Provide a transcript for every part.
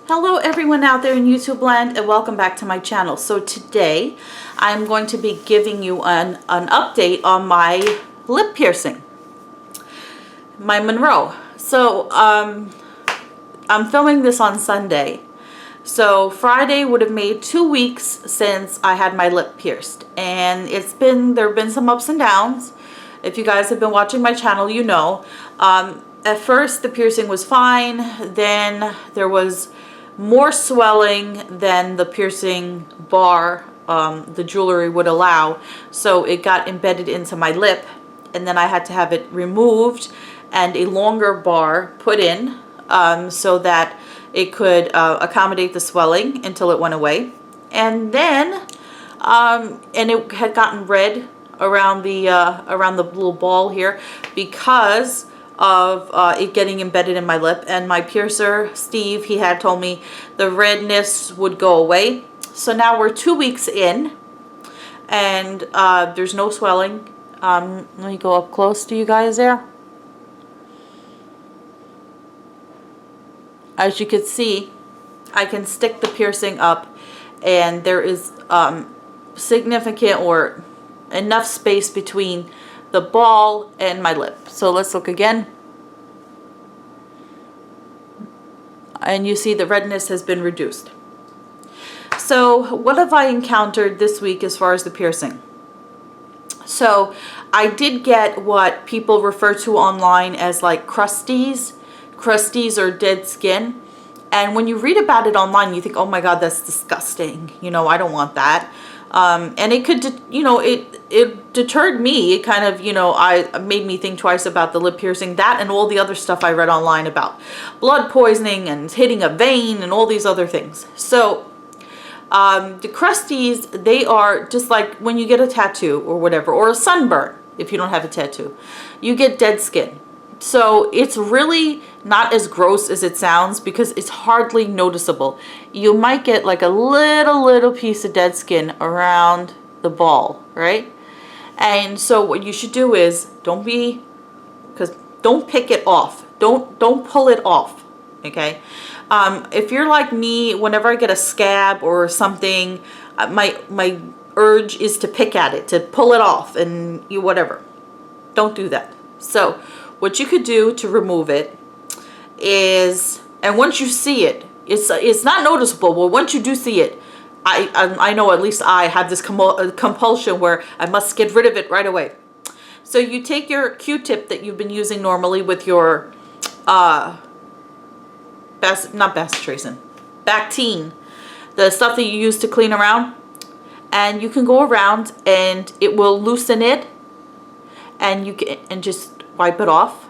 Hello everyone out there in YouTube land, and welcome back to my channel. So today I'm going to be giving you an update on my lip piercing, my Monroe. So I'm filming this on Sunday. So Friday would have made 2 weeks since I had my lip pierced, and there have been some ups and downs. If you guys have been watching my channel, you know. At first the piercing was fine, then there was more swelling than the piercing bar, the jewelry would allow, so it got embedded into my lip, and then I had to have it removed and a longer bar put in so that it could accommodate the swelling until it went away. And then and it had gotten red around the little ball here because of it getting embedded in my lip, and my piercer Steve, he had told me the redness would go away. So now we're 2 weeks in, and there's no swelling. Let me go up close to you guys there. As you can see, I can stick the piercing up, and there is significant or enough space between the ball and my lip. So let's look again. And you see the redness has been reduced. So what have I encountered this week as far as the piercing? So I did get what people refer to online as like crusties or dead skin. And when you read about it online, you think, oh my God, that's disgusting. You know, I don't want that. And it could, it deterred me. It kind of, I made me think twice about the lip piercing, that and all the other stuff I read online about blood poisoning and hitting a vein and all these other things. So the crusties, they are just like when you get a tattoo or whatever, or a sunburn. If you don't have a tattoo, you get dead skin. So it's really not as gross as it sounds because it's hardly noticeable. You might get like a little piece of dead skin around the ball, right? And so what you should do is don't pick it off. Don't pull it off, okay? If you're like me, whenever I get a scab or something, my urge is to pick at it, to pull it off, and whatever. Don't do that. So what you could do to remove it is, and once you see it, it's not noticeable, but once you do see it, I know at least I have this compulsion where I must get rid of it right away. So you take your Q-tip that you've been using normally with your Bactine, the stuff that you use to clean around, and you can go around and it will loosen it, and you can just wipe it off.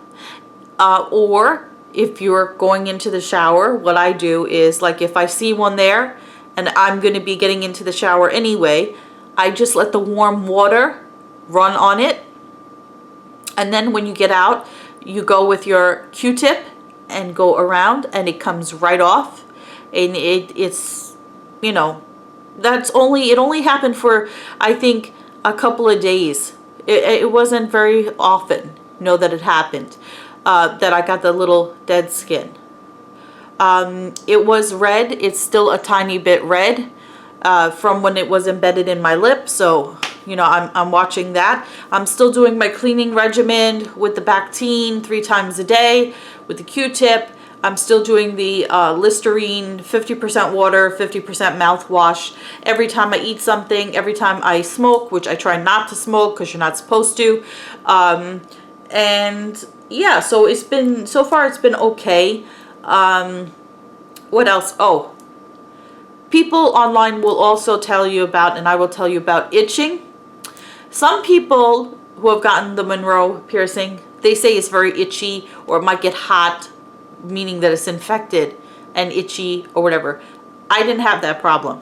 Or if you're going into the shower, what I do is, like, if I see one there and I'm going to be getting into the shower anyway, I just let the warm water run on it, and then when you get out, you go with your Q-tip and go around, and it comes right off. And it's it only happened for, I think, a couple of days. It wasn't very often that it happened, that I got the little dead skin. It was red. It's still a tiny bit red from when it was embedded in my lip, so I'm watching that. I'm still doing my cleaning regimen with the Bactine 3 times a day with the Q-tip. I'm still doing the Listerine 50% water, 50% mouthwash every time I eat something, every time I smoke, which I try not to smoke because you're not supposed to. And yeah, so so far it's been okay. What else? Oh, people online will also tell you about, and I will tell you about, itching. Some people who have gotten the Monroe piercing, they say it's very itchy, or it might get hot, meaning that it's infected and itchy or whatever. I didn't have that problem.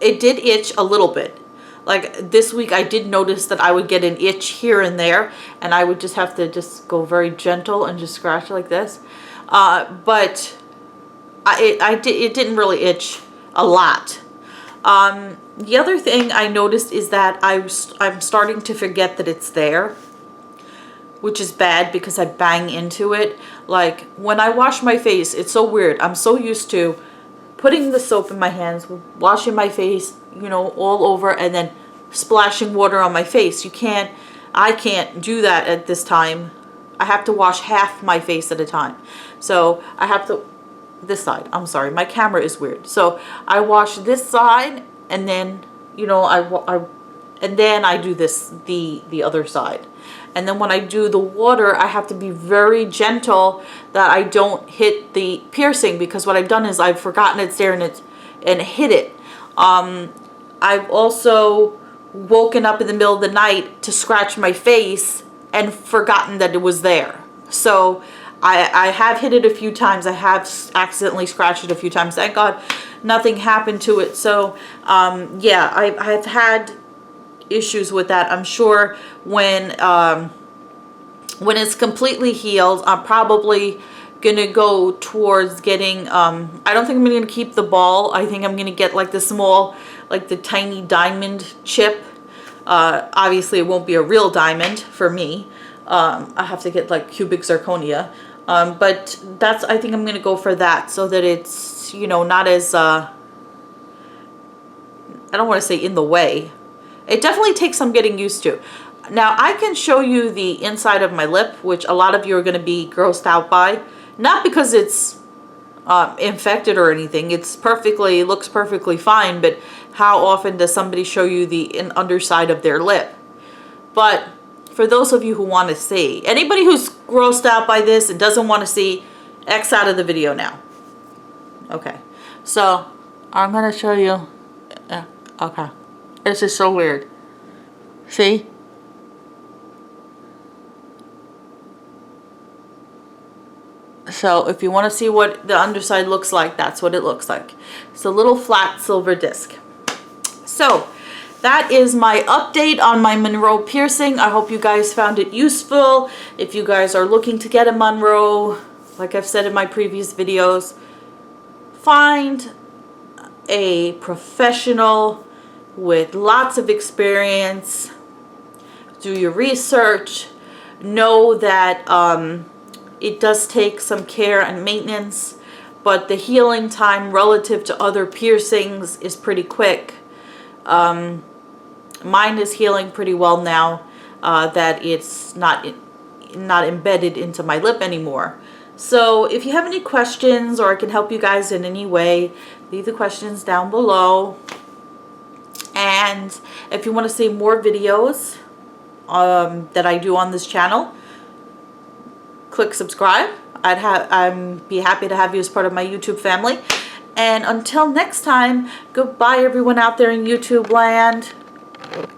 It did itch a little bit. Like this week, I did notice that I would get an itch here and there, and I would just have to just go very gentle and just scratch like this. But it didn't really itch a lot. The other thing I noticed is that I'm starting to forget that it's there. which is bad because I bang into it. Like when I wash my face, it's so weird. I'm so used to putting the soap in my hands, washing my face, you know, all over, and then splashing water on my face. I can't do that at this time. I have to wash half my face at a time. So I have to, this side, I'm sorry, my camera is weird. So I wash this side, and then, you know, and then I do this, the other side. And then when I do the water, I have to be very gentle that I don't hit the piercing, because what I've done is I've forgotten it's there and hit it. I've also woken up in the middle of the night to scratch my face and forgotten that it was there. So I have hit it a few times. I have accidentally scratched it a few times. Thank God nothing happened to it. So yeah, I've had issues with that. I'm sure when it's completely healed, I'm probably gonna go towards getting I don't think I'm gonna keep the ball. I think I'm gonna get like the small, like the tiny diamond chip. Obviously it won't be a real diamond for me. I have to get like cubic zirconia, but I think I'm gonna go for that, so that it's, you know, not as I don't want to say in the way. It definitely takes some getting used to. Now I can show you the inside of my lip, which a lot of you are going to be grossed out by. Not because it's infected or anything. It looks perfectly fine, but how often does somebody show you the underside of their lip? But for those of you who want to see, anybody who's grossed out by this and doesn't want to see, X out of the video now. Okay, so I'm going to show you. Okay. This is so weird. See? So if you want to see what the underside looks like, that's what it looks like. It's a little flat silver disc. So that is my update on my Monroe piercing. I hope you guys found it useful. If you guys are looking to get a Monroe, like I've said in my previous videos, find a professional with lots of experience. Do your research. Know that it does take some care and maintenance, but the healing time relative to other piercings is pretty quick. Mine is healing pretty well now that it's not embedded into my lip anymore. So if you have any questions, or I can help you guys in any way, leave the questions down below. And if you want to see more videos that I do on this channel, click subscribe. I'd be happy to have you as part of my YouTube family. And until next time, goodbye everyone out there in YouTube land.